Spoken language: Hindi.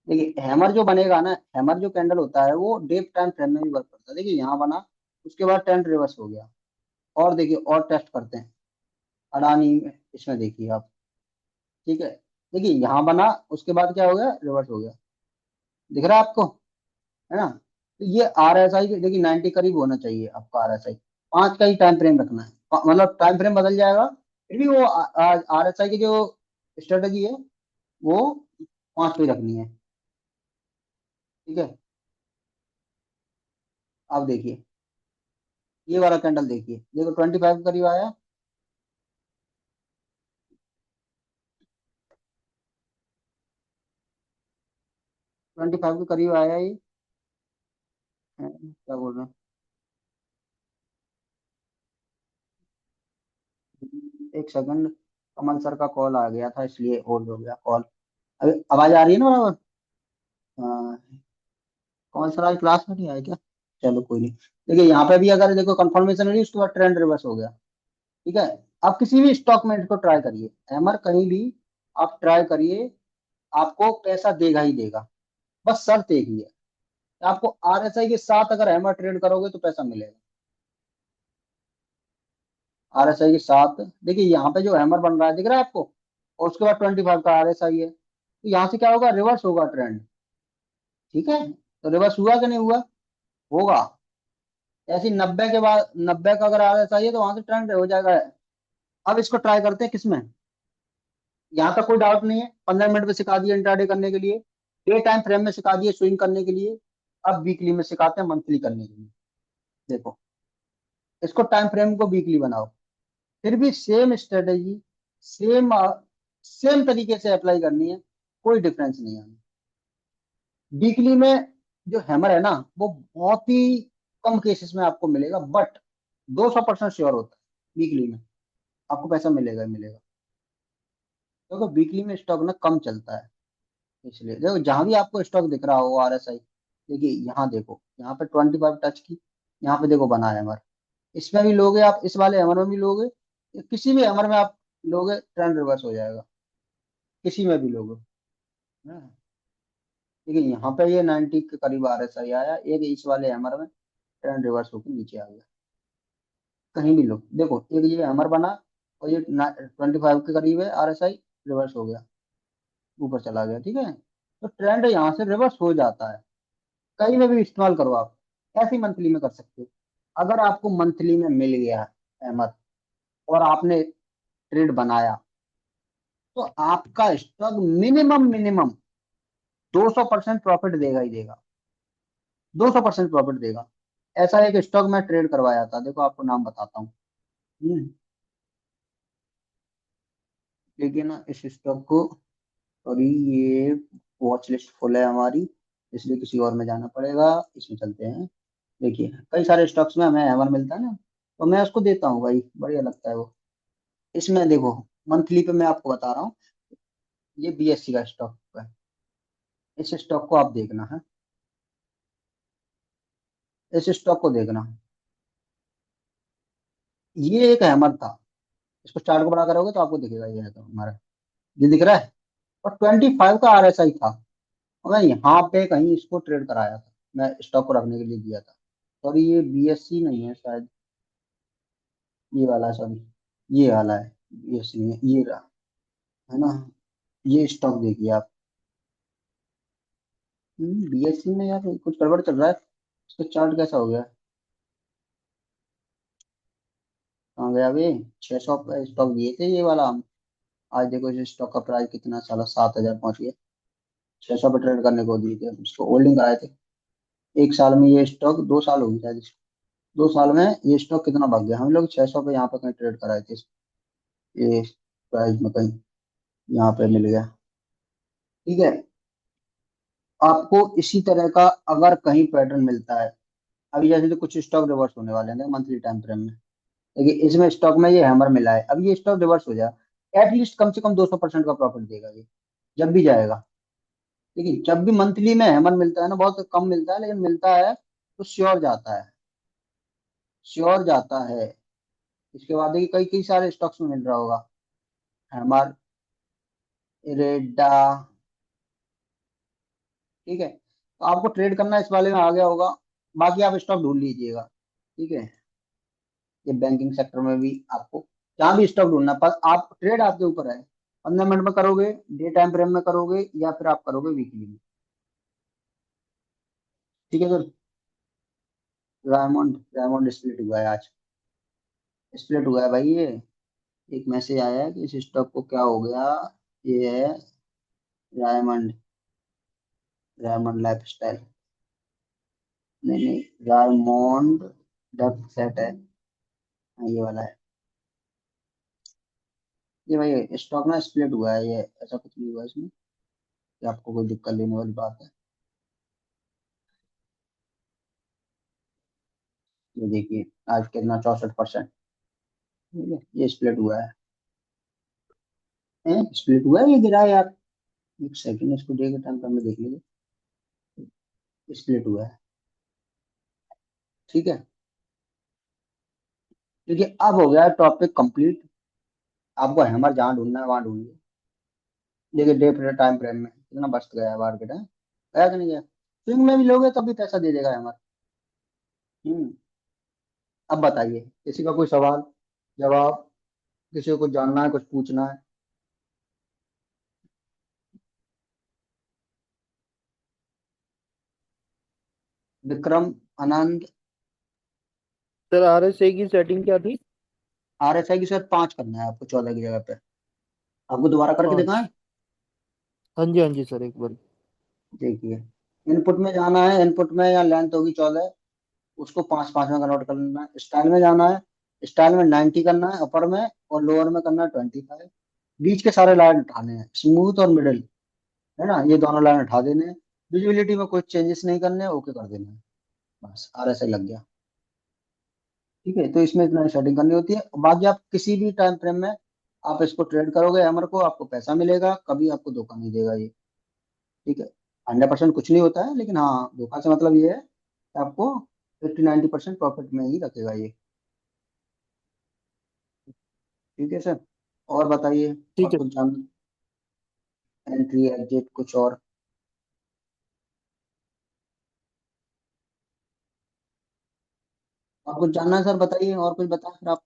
देखिए हैमर जो बनेगा ना, हैमर जो कैंडल होता है वो डे टाइम फ्रेम में भी वर्क करता है। देखिए यहाँ बना, उसके बाद ट्रेंड रिवर्स हो गया। और देखिए और टेस्ट करते हैं अडानी में, इसमें देखिए आप। ठीक है, देखिए यहाँ बना, उसके बाद क्या हो गया, रिवर्स हो गया। दिख रहा है आपको, है ना। तो ये आर एस आई देखिए 90 करीब होना चाहिए आपका आर एस आई। 5 का ही टाइम फ्रेम रखना है, मतलब टाइम फ्रेम बदल जाएगा फिर भी वो आर एस आई की जो स्ट्रेटेजी है वो 5 पे ही रखनी है। ठीक है, आप देखिए ये वाला कैंडल देखिए, देखो 25 के करीब आया। 25 के करीब आया ये। क्या बोल रहे हैं, एक सेकंड, कमल सर का कॉल आ गया था इसलिए होल्ड हो गया कॉल। अभी आवाज आ रही है ना बराबर। हाँ, कमल सर आज क्लास में नहीं आए क्या। चलो कोई नहीं। देखिए यहाँ पे भी अगर देखो कंफर्मेशन हुई उसके बाद ट्रेंड रिवर्स हो गया। ठीक है, आप किसी भी स्टॉक में इसको ट्राई करिए, एमर कहीं भी आप ट्राई करिए, आपको पैसा देगा ही देगा। बस शर्त एक ही है, आपको आरएसआई के साथ अगर हैमर ट्रेड करोगे तो पैसा मिलेगा। आरएसआई के साथ देखिए यहाँ पे जो हैमर बन रहा है दिख रहा है आपको, और उसके बाद 25 का आरएसआई है, तो यहाँ से क्या होगा, रिवर्स होगा ट्रेंड। ठीक है, तो रिवर्स हुआ कि नहीं हुआ, होगा। ऐसी 90 के बाद, 90 का अगर आरएसआई है तो वहां से ट्रेंड हो जाएगा। अब इसको ट्राई करते हैं किसमें, यहाँ तक कोई डाउट नहीं है। 15 मिनट में सिखा दिए इंट्राडे करने के लिए, डे टाइम फ्रेम में सिखा दिए स्विंग करने के लिए, अब वीकली में सिखाते हैं मंथली करने के लिए। देखो, इसको टाइम फ्रेम को वीकली बनाओ, फिर भी सेम स्ट्रेटेजी, सेम सेम तरीके से अप्लाई करनी है, कोई डिफरेंस नहीं है। वीकली में जो हैमर है ना, वो बहुत ही कम केसेस में आपको मिलेगा, बट 200% श्योर होता है वीकली में आपको पैसा मिलेगा ही मिलेगा। क्योंकि वीकली में स्टॉक ना कम चलता है, इसलिए देखो जहां भी आपको स्टॉक दिख रहा हो आर एस आई, देखिए यहाँ देखो, यहाँ पे 25 टच की, यहाँ पे देखो बना है हैमर। इसमें भी लोगे आप, इस वाले हैमर में भी लोगे, किसी भी हैमर में आप लोगे ट्रेंड रिवर्स हो जाएगा, किसी में भी लोगे। हाँ, देखिए यहाँ पे ये 90 के करीब आर एस आई आया, एक इस वाले हैमर में ट्रेंड रिवर्स होकर नीचे आ गया। कहीं भी लो देखो, एक ये हैमर बना, और ये 25 के करीब है आर एस आई, रिवर्स हो गया, ऊपर चला गया। ठीक है, तो ट्रेंड यहाँ से रिवर्स हो जाता है। कहीं में भी इस्तेमाल करो आप, ऐसे मंथली में कर सकते हो। अगर आपको मंथली में मिल गया अहमद, और आपने ट्रेड बनाया, तो आपका स्टॉक मिनिमम मिनिमम 200% प्रॉफिट देगा ही देगा, 200% प्रॉफिट देगा। ऐसा एक स्टॉक मैं ट्रेड करवाया था, देखो आपको नाम बताता हूँ। हम्म, देखिए ना इस स्टॉक को, और ये वॉच लिस्ट फुल है हमारी, इसलिए किसी और में जाना पड़ेगा, इसमें चलते हैं। देखिए कई सारे स्टॉक्स में हमें हैमर मिलता है ना, तो मैं उसको देता हूँ भाई, बढ़िया लगता है वो। इसमें देखो मंथली पे मैं आपको बता रहा हूँ, ये बीएससी का स्टॉक है, इस स्टॉक को आप देखना है, इस स्टॉक को देखना। ये एक हैमर था, इसको चार्ट को बड़ा करोगे तो आपको दिखेगा ये है तो हमारा, ये दिख रहा है। और 25 का आरएसआई था, और मैं यहाँ पे कहीं इसको ट्रेड कराया था, मैं स्टॉक को रखने के लिए दिया था। और ये बीएससी नहीं है शायद, ये वाला सॉरी, ये वाला है, बीएससी नहीं है, ये रहा, है ना। ये स्टॉक देखिए आप, बीएससी में यार कुछ गड़बड़ चल रहा है, इसका चार्ट कैसा हो गया, कहाँ गया अभी। 600 पे स्टॉक दिए थे ये वाला हम, आज देखो इस स्टॉक का प्राइस कितना, साला 7,000 पहुंच गया। 600 पे ट्रेड करने को दिए थे उसको, होल्डिंग कराए थे। एक साल में ये स्टॉक, 2 साल हो गए शायद इसको, 2 साल में ये स्टॉक कितना भाग गया। हम लोग 600 पे यहाँ पे कहीं ट्रेड कराए थे, ये प्राइस में कहीं यहाँ पे मिल गया। ठीक है, आपको इसी तरह का अगर कहीं पैटर्न मिलता है, अभी जैसे तो कुछ स्टॉक रिवर्स होने वाले हैं मंथली टाइम फ्रेम में, देखिए इसमें स्टॉक में ये हैमर मिला है, अब ये स्टॉक रिवर्स हो जाए, एटलीस्ट कम से कम 200% का प्रॉफिट देगा ये, जब भी जाएगा। देखिए जब भी मंथली में हैमर मिलता है ना, बहुत कम मिलता है लेकिन मिलता है, तो श्योर जाता है, श्योर जाता है। इसके बाद देखिए कई कई सारे स्टॉक्स में मिल रहा होगा हैमर, इरेडा, ठीक है, तो आपको ट्रेड करना इस वाले में आ गया होगा। बाकी आप स्टॉक ढूंढ लीजिएगा। ठीक है, ये बैंकिंग सेक्टर में भी आपको जहाँ भी स्टॉक ढूंढना, पर आप ट्रेड आपके ऊपर है। 15 मिनट में करोगे, डे टाइम फ्रेम में करोगे, या फिर आप करोगे वीकली में। ठीक है सर। डायमंड डायमंड स्प्लिट हुआ है आज। स्प्लिट हुआ है भाई ये। एक मैसेज आया है कि इस स्टॉक को क्या हो गया। ये है डायमंड, डायमंड लाइफ स्टाइल। नहीं नहीं, डायमंड डेप्थ सेट है। हाँ, ये वाला है। ये भाई स्टॉक ना स्प्लिट हुआ है ये, ऐसा कुछ नहीं हुआ इसमें कि आपको कोई दिक्कत लेने वाली बात है। ये देखिए, आज कितना 64%। ठीक है, ये स्प्लिट हुआ है। स्प्लिट हुआ है, ये गिरा है यार। एक सेकंड, इसको डे के टाइम पे हमें देख लीजिए। स्प्लिट हुआ है। ठीक है, देखिए अब हो गया टॉपिक कंप्लीट। आपको हैमर जहाँ ढूंढना है वहां ढूंढिए। देखिए डे टाइम फ्रेम में कितना बस्ट गया है मार्केट है, गया कि नहीं गया। स्विंग में भी लोगे तब भी पैसा दे देगा हैमर। हम्म। अब बताइए, किसी का कोई सवाल जवाब, किसी को कुछ जानना है, कुछ पूछना है। विक्रम आनंद। सर RSA की सेटिंग क्या थी? RSI की सर 5 करना है आपको 14 की जगह पे। आपको दोबारा करके दिखाएं। 5। हाँ जी सर, एक बार। देखिए, इनपुट में जाना है, इनपुट में या लेंथ होगी 14, उसको 5 5 में कन्वर्ट कर लेना है। स्टाइल में जाना है, स्टाइल में 90 करना है अपर में, और लोअर में करना है 25। बीच के सारे लाइन उठाने हैं, स्मूथ और मिडिल, है ना, ये दोनों लाइन उठा देने हैं। विजिबिलिटी में कोई चेंजेस नहीं करने, ओके कर देना है। बस RSI लग गया। ठीक है, तो इसमें इतना सेटिंग करनी होती है। बाकी आप किसी भी टाइम फ्रेम में आप इसको ट्रेड करोगे हैमर को, आपको पैसा मिलेगा, कभी आपको धोखा नहीं देगा ये। ठीक है, 100% कुछ नहीं होता है, लेकिन हाँ धोखा से मतलब ये है कि आपको 80 90% प्रॉफिट में ही रखेगा ये। ठीक है सर, और बताइए, और ठीक है। कुछ जान, एंट्री एग्जिट कुछ और कुछ जानना है सर बताइए, और कुछ बताएं फिर आप।